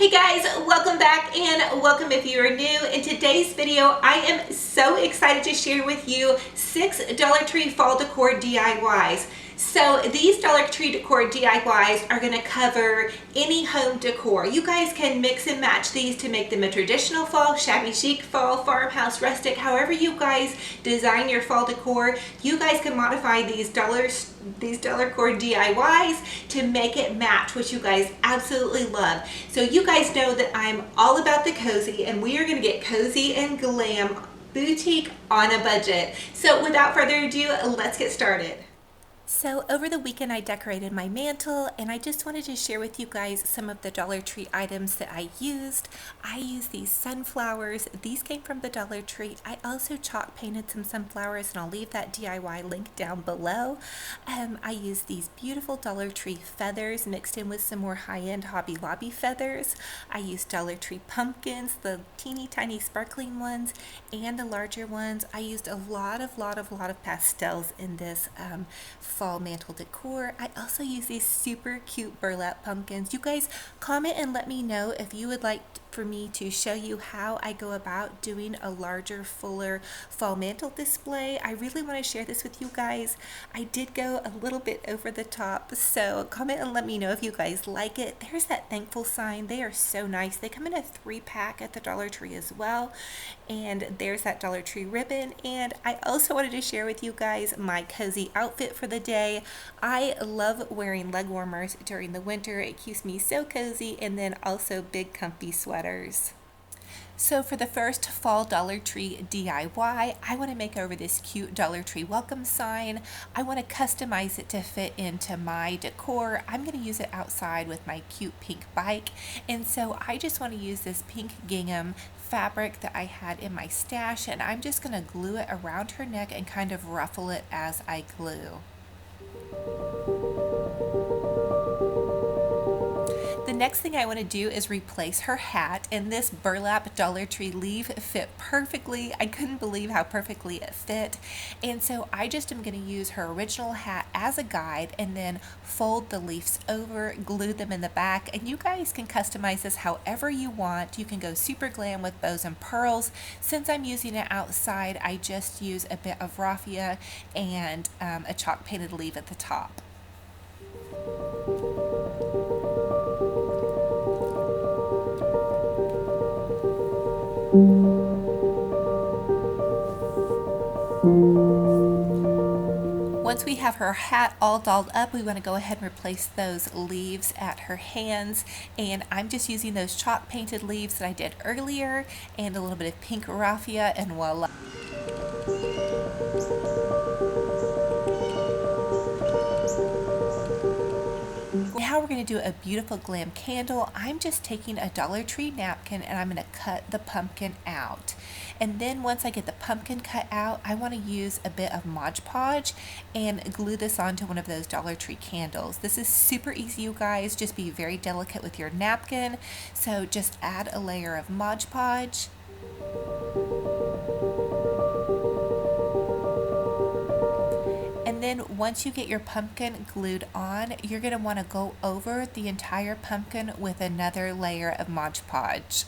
Hey guys, welcome back and welcome if you are new. In today's video, I am so excited to share with you 6 Dollar Tree Fall Decor DIYs. So these Dollar Tree Decor DIYs are going to cover any home decor. You guys can mix and match these to make them a traditional fall, shabby chic fall, farmhouse, rustic, however you guys design your fall decor. You guys can modify these Dollar Core DIYs to make it match what you guys absolutely love. So you guys know that I'm all about the cozy, and we are going to get cozy and glam boutique on a budget. So without further ado, let's get started. So over the weekend I decorated my mantle, and I just wanted to share with you guys some of the Dollar Tree items that I used. I used these sunflowers. These came from the Dollar Tree. I also chalk painted some sunflowers, and I'll leave that DIY link down below. I used these beautiful Dollar Tree feathers mixed in with some more high-end Hobby Lobby feathers. I used Dollar Tree pumpkins, the teeny tiny sparkling ones and the larger ones. I used a lot of pastels in this fall mantle decor. I also use these super cute burlap pumpkins. You guys comment and let me know if you would like for me to show you how I go about doing a larger, fuller fall mantle display. I really want to share this with you guys. I did go a little bit over the top, so comment and let me know if you guys like it. There's that thankful sign. They are so nice. They come in a 3-pack at the Dollar Tree as well. And there's that Dollar Tree ribbon. And I also wanted to share with you guys my cozy outfit for the day. I love wearing leg warmers during the winter. It keeps me so cozy, and then also big comfy sweaters. So for the first fall Dollar Tree DIY, I want to make over this cute Dollar Tree welcome sign. I want to customize it to fit into my decor. I'm going to use it outside with my cute pink bike, and so I just want to use this pink gingham fabric that I had in my stash, and I'm just going to glue it around her neck and kind of ruffle it as I glue. The next thing I want to do is replace her hat, and this burlap Dollar Tree leaf fit perfectly. I couldn't believe how perfectly it fit, and so I just am going to use her original hat as a guide and then fold the leaves over, glue them in the back, and you guys can customize this however you want. You can go super glam with bows and pearls. Since I'm using it outside, I just use a bit of raffia and a chalk painted leaf at the top. Once we have her hat all dolled up, we want to go ahead and replace those leaves at her hands, and I'm just using those chalk painted leaves that I did earlier and a little bit of pink raffia, and voila. Now we're going to do a beautiful glam candle. I'm just taking a Dollar Tree napkin and I'm going to cut the pumpkin out. And then once I get the pumpkin cut out, I want to use a bit of Mod Podge and glue this onto one of those Dollar Tree candles. This is super easy, you guys. Just be very delicate with your napkin. So just add a layer of Mod Podge. And then once you get your pumpkin glued on, you're going to want to go over the entire pumpkin with another layer of Mod Podge.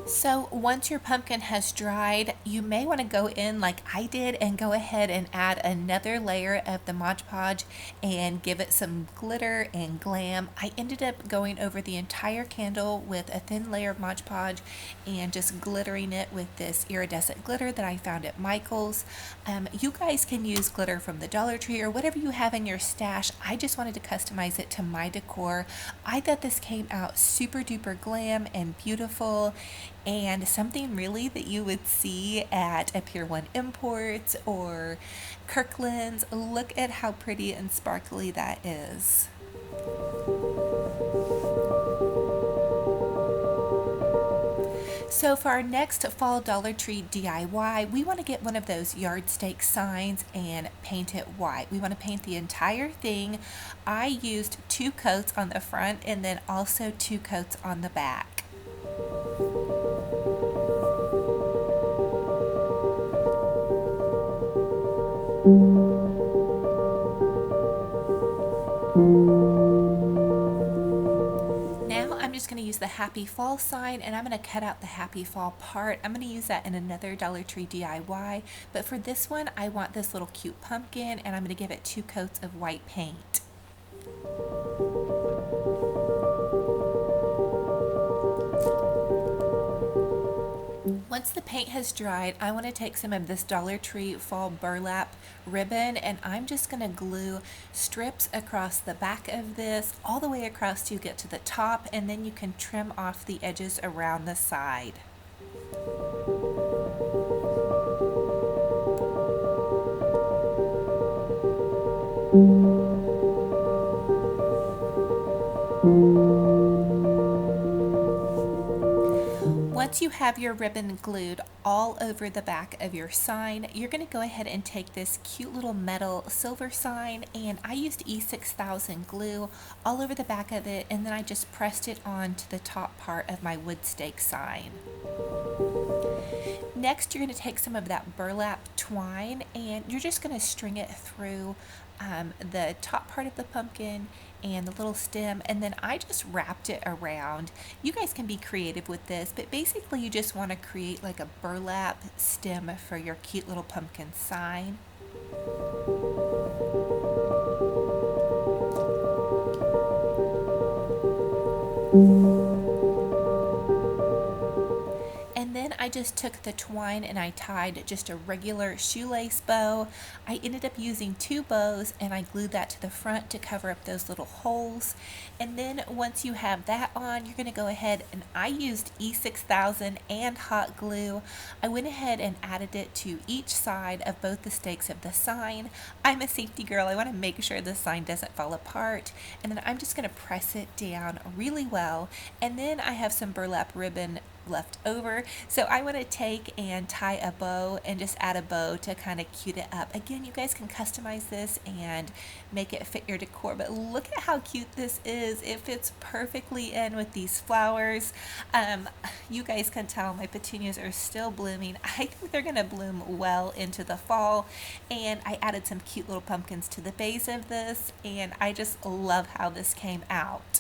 So once your pumpkin has dried, you may want to go in like I did and go ahead and add another layer of the Mod Podge and give it some glitter and glam. I ended up going over the entire candle with a thin layer of Mod Podge and just glittering it with this iridescent glitter that I found at Michael's. You guys can use glitter from the Dollar Tree or whatever you have in your stash. I just wanted to customize it to my decor. I thought this came out super duper glam and beautiful, and something really that you would see at a Pier 1 Imports or Kirkland's. Look at how pretty and sparkly that is. So for our next fall Dollar Tree DIY, we want to get one of those yard stake signs and paint it white. We want to paint the entire thing. I used 2 coats on the front and then also 2 coats on the back. Now I'm just going to use the Happy Fall sign, and I'm going to cut out the Happy Fall part. I'm going to use that in another Dollar Tree DIY, but for this one I want this little cute pumpkin, and I'm going to give it 2 coats of white paint. Once the paint has dried, I want to take some of this Dollar Tree Fall burlap ribbon, and I'm just going to glue strips across the back of this all the way across to get to the top, and then you can trim off the edges around the side. Once you have your ribbon glued all over the back of your sign, you're going to go ahead and take this cute little metal silver sign, and I used E6000 glue all over the back of it, and then I just pressed it on to the top part of my wood stake sign. Next, you're going to take some of that burlap twine, and you're just going to string it through the top part of the pumpkin and the little stem, and then I just wrapped it around. You guys can be creative with this, but basically you just want to create like a burlap stem for your cute little pumpkin sign. And then I just took the twine and I tied just a regular shoelace bow. I ended up using 2 bows, and I glued that to the front to cover up those little holes. And then once you have that on, you're going to go ahead, and I used E6000 and hot glue. I went ahead and added it to each side of both the stakes of the sign. I'm a safety girl. I want to make sure the sign doesn't fall apart. And then I'm just going to press it down really well. And then I have some burlap ribbon left over, so I want to take and tie a bow and just add a bow to kind of cute it up. Again, you guys can customize this and make it fit your decor, but look at how cute this is. It fits perfectly in with these flowers. You guys can tell my petunias are still blooming. I think they're gonna bloom well into the fall, and I added some cute little pumpkins to the base of this, and I just love how this came out.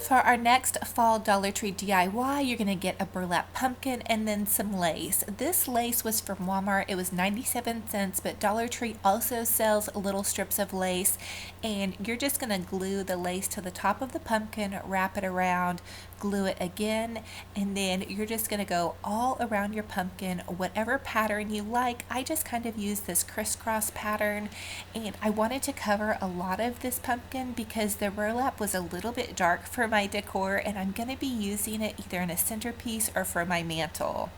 For our next fall Dollar Tree DIY, you're going to get a burlap pumpkin and then some lace. This lace was from Walmart. It was 97 cents, but Dollar Tree also sells little strips of lace, and you're just going to glue the lace to the top of the pumpkin, wrap it around, glue it again, and then you're just going to go all around your pumpkin, whatever pattern you like. I just kind of used this crisscross pattern, and I wanted to cover a lot of this pumpkin because the burlap was a little bit dark for my decor, and I'm going to be using it either in a centerpiece or for my mantle.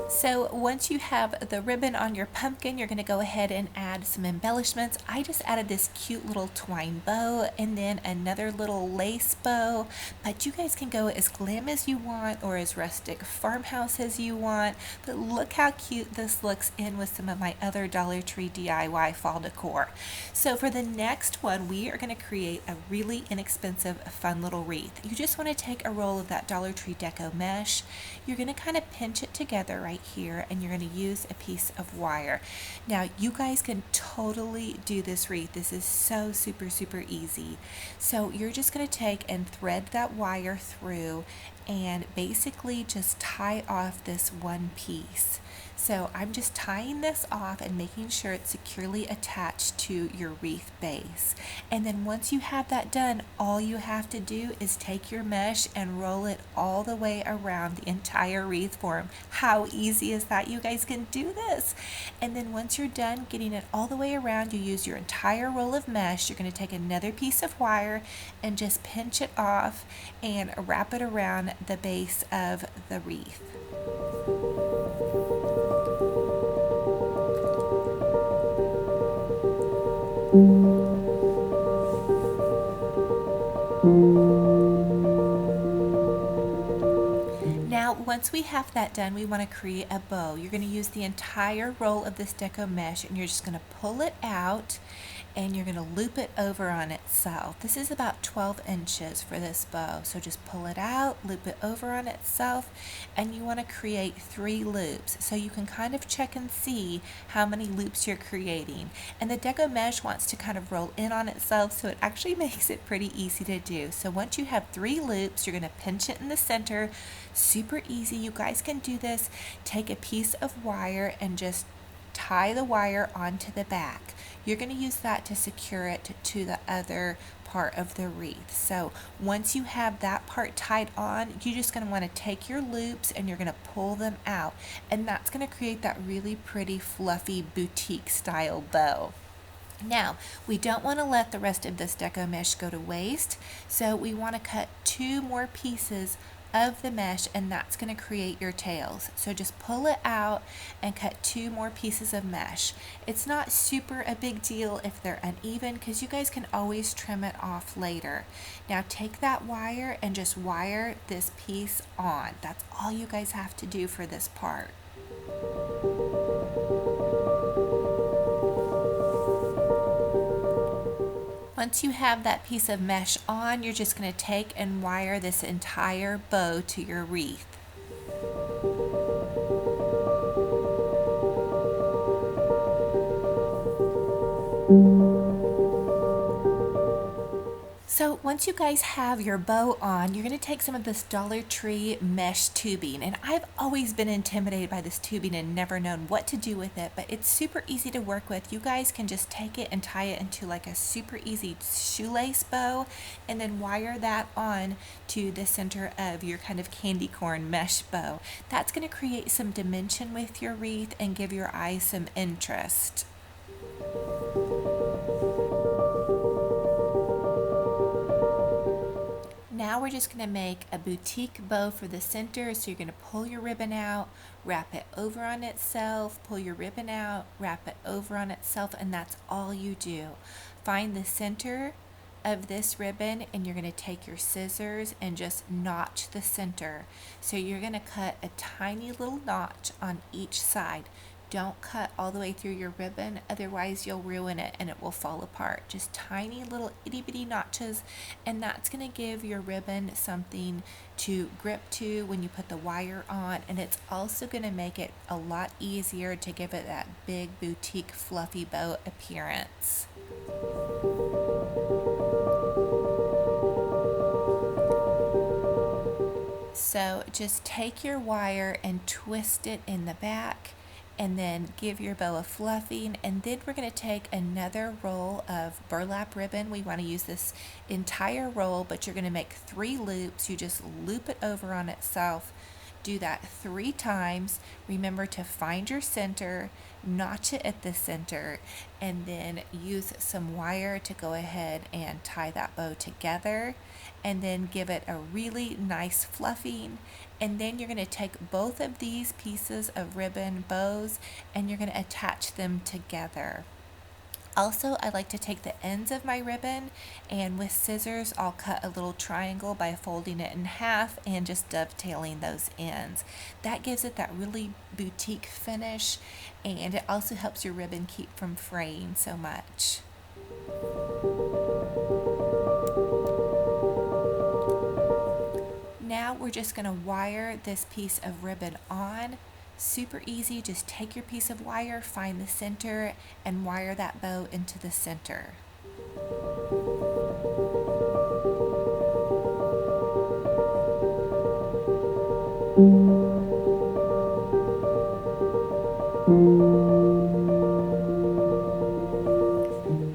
So once you have the ribbon on your pumpkin, you're going to go ahead and add some embellishments. I just added this cute little twine bow and then another little lace bow, but you guys can go as glam as you want or as rustic farmhouse as you want. But look how cute this looks in with some of my other Dollar Tree DIY fall decor. So for the next one, we are going to create a really inexpensive, fun little wreath. You just want to take a roll of that Dollar Tree Deco mesh. You're going to kind of pinch it together right here, and you're going to use a piece of wire. Now you guys can totally do this wreath. This is so super easy. So you're just going to take and thread that wire through and basically just tie off this one piece. So I'm just tying this off and making sure it's securely attached to your wreath base. And then once you have that done, all you have to do is take your mesh and roll it all the way around the entire wreath form. How easy is that? You guys can do this. And then once you're done getting it all the way around, you use your entire roll of mesh. You're going to take another piece of wire and just pinch it off and wrap it around the base of the wreath. Now, once we have that done, we want to create a bow. You're going to use the entire roll of this deco mesh, and you're just going to pull it out, and you're going to loop it over on itself. This is about 12 inches for this bow. So just pull it out, loop it over on itself, and you want to create 3 loops. So you can kind of check and see how many loops you're creating. And the Deco mesh wants to kind of roll in on itself, so it actually makes it pretty easy to do. So once you have 3 loops, you're going to pinch it in the center. Super easy. You guys can do this. Take a piece of wire and just tie the wire onto the back. You're going to use that to secure it to the other part of the wreath. So once you have that part tied on, you're just going to want to take your loops and you're going to pull them out, and that's going to create that really pretty fluffy boutique style bow. Now, we don't want to let the rest of this Deco mesh go to waste, so we want to cut 2 more pieces of the mesh, and that's going to create your tails. So just pull it out and cut 2 more pieces of mesh. It's not super a big deal if they're uneven, because you guys can always trim it off later. Now take that wire and just wire this piece on. That's all you guys have to do for this part. Once you have that piece of mesh on, you're just going to take and wire this entire bow to your wreath. So once you guys have your bow on, you're going to take some of this Dollar Tree mesh tubing, and I've always been intimidated by this tubing and never known what to do with it, but it's super easy to work with. You guys can just take it and tie it into like a super easy shoelace bow, and then wire that on to the center of your kind of candy corn mesh bow. That's going to create some dimension with your wreath and give your eyes some interest. Now we're just going to make a boutique bow for the center. So you're going to pull your ribbon out, wrap it over on itself, pull your ribbon out, wrap it over on itself, and that's all you do. Find the center of this ribbon, and you're going to take your scissors and just notch the center. So you're going to cut a tiny little notch on each side. Don't cut all the way through your ribbon, otherwise you'll ruin it and it will fall apart. Just tiny little itty bitty notches, and that's going to give your ribbon something to grip to when you put the wire on, and it's also going to make it a lot easier to give it that big boutique fluffy bow appearance. So just take your wire and twist it in the back, and then give your bow a fluffing, and then we're going to take another roll of burlap ribbon. We want to use this entire roll, but you're going to make 3 loops. You just loop it over on itself. Do that 3 times. Remember to find your center, notch it at the center, and then use some wire to go ahead and tie that bow together, and then give it a really nice fluffing. And then you're going to take both of these pieces of ribbon bows and you're going to attach them together. Also, I like to take the ends of my ribbon, and with scissors I'll cut a little triangle by folding it in half and just dovetailing those ends. That gives it that really boutique finish, and it also helps your ribbon keep from fraying so much. Now we're just going to wire this piece of ribbon on. Super easy. Just take your piece of wire, find the center, and wire that bow into the center.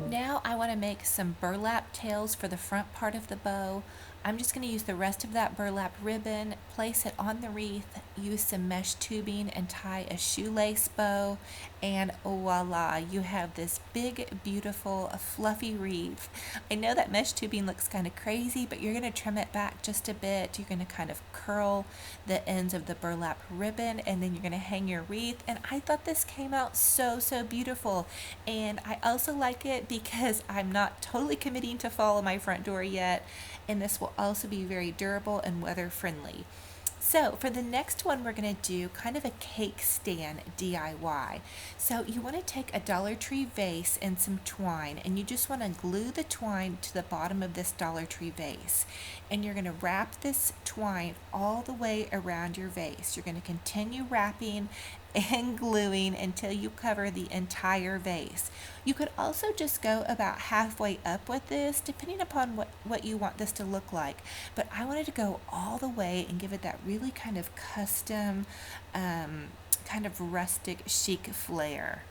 Now I want to make some burlap tails for the front part of the bow. I'm just going to use the rest of that burlap ribbon, place it on the wreath, use some mesh tubing, and tie a shoelace bow, and voila, you have this big, beautiful, fluffy wreath. I know that mesh tubing looks kind of crazy, but you're going to trim it back just a bit. You're going to kind of curl the ends of the burlap ribbon, and then you're going to hang your wreath, and I thought this came out so beautiful. And I also like it because I'm not totally committing to fall on my front door yet, and this will also be very durable and weather friendly. So for the next one, we're going to do kind of a cake stand DIY. So you want to take a Dollar Tree vase and some twine, and you just want to glue the twine to the bottom of this Dollar Tree vase. And you're going to wrap this twine all the way around your vase. You're going to continue wrapping and gluing until you cover the entire vase. You could also just go about halfway up with this, depending upon what you want this to look like. But I wanted to go all the way and give it that really kind of custom, kind of rustic chic flair.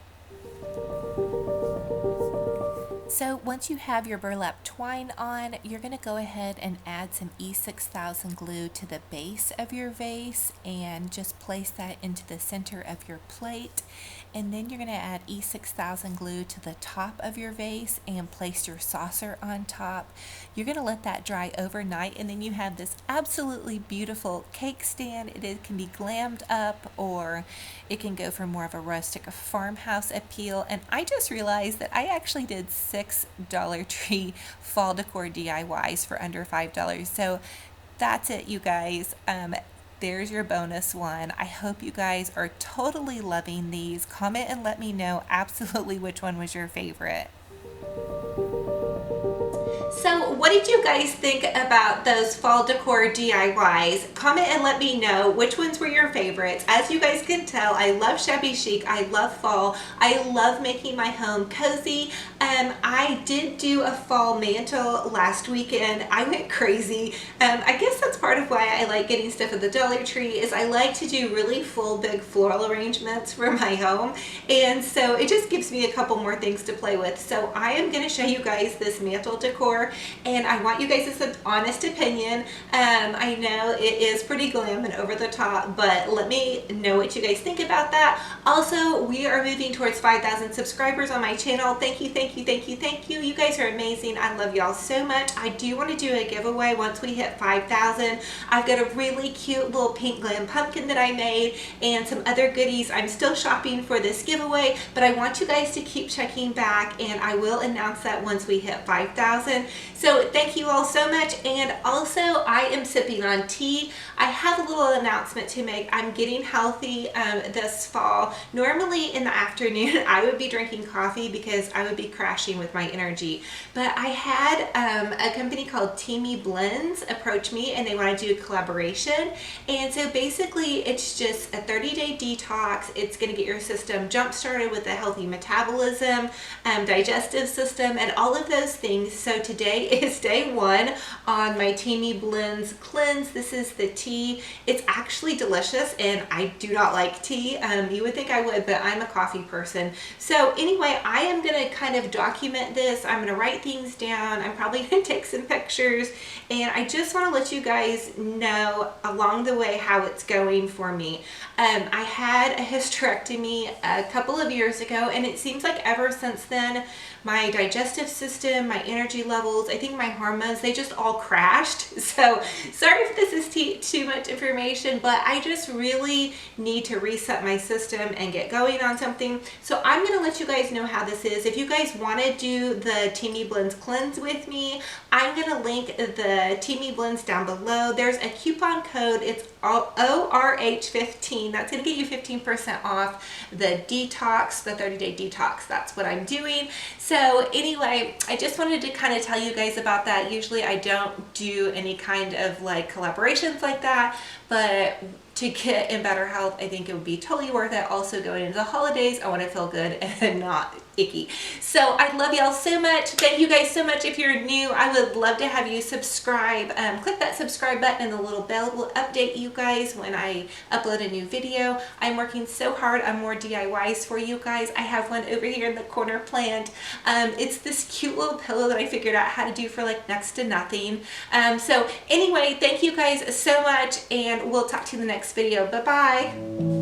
So once you have your burlap twine on, you're going to go ahead and add some E6000 glue to the base of your vase and just place that into the center of your plate. And then you're going to add E6000 glue to the top of your vase and place your saucer on top. You're going to let that dry overnight, and then you have this absolutely beautiful cake stand. It can be glammed up, or it can go for more of a rustic farmhouse appeal. And I just realized that I actually did 6 Dollar Tree Fall Decor DIYs for under $5. So that's it, you guys. There's your bonus one. I hope you guys are totally loving these. Comment and let me know absolutely which one was your favorite. So what did you guys think about those fall decor DIYs? Comment and let me know which ones were your favorites. As you guys can tell, I love shabby chic. I love fall. I love making my home cozy. I did do a fall mantle last weekend. I went crazy. I guess that's part of why I like getting stuff at the Dollar Tree, is I like to do really full big floral arrangements for my home. And so it just gives me a couple more things to play with. So I am going to show you guys this mantle decor, and I want you guys' an honest opinion. I know it is pretty glam and over the top, but let me know what you guys think about that. Also, we are moving towards 5,000 subscribers on my channel. Thank you, thank you, thank you, thank you. You guys are amazing. I love y'all so much. I do want to do a giveaway once we hit 5,000. I've got a really cute little pink glam pumpkin that I made and some other goodies. I'm still shopping for this giveaway, but I want you guys to keep checking back, and I will announce that once we hit 5,000. So thank you all so much. And also, I am sipping on tea. I have a little announcement to make. I'm getting healthy this fall. Normally in the afternoon I would be drinking coffee because I would be crashing with my energy, but I had a company called Teamy Blends approach me, and they want to do a collaboration. And so basically it's just a 30-day detox. It's going to get your system jump started with a healthy metabolism, digestive system, and all of those things. So today is day 1 on my Teamy Blends cleanse. This is the tea. It's actually delicious, and I do not like tea. You would think I would, but I'm a coffee person. So anyway, I am going to kind of document this. I'm going to write things down. I'm probably going to take some pictures, and I just want to let you guys know along the way how it's going for me. I had a hysterectomy a couple of years ago, and it seems like ever since then my digestive system, my energy levels, I think my hormones, they just all crashed. So sorry if this is too much information, but I just really need to reset my system and get going on something. So I'm going to let you guys know how this is. If you guys want to do the Teamy Blends cleanse with me, I'm going to link the Teamy Blends down below. There's a coupon code. It's ORH15. That's going to get you 15% off the detox, the 30-day detox. That's what I'm doing. So anyway, I just wanted to kind of tell you guys about that. Usually I don't do any kind of like collaborations like that, but to get in better health, I think it would be totally worth it. Also going into the holidays, I want to feel good and not icky. So I love y'all so much. Thank you guys so much. If you're new, I would love to have you subscribe. Click that subscribe button, and the little bell will update you guys when I upload a new video. I'm working so hard on more DIYs for you guys. I have one over here in the corner planned. It's this cute little pillow that I figured out how to do for like next to nothing. So anyway, thank you guys so much, and we'll talk to you in the next video. Bye-bye.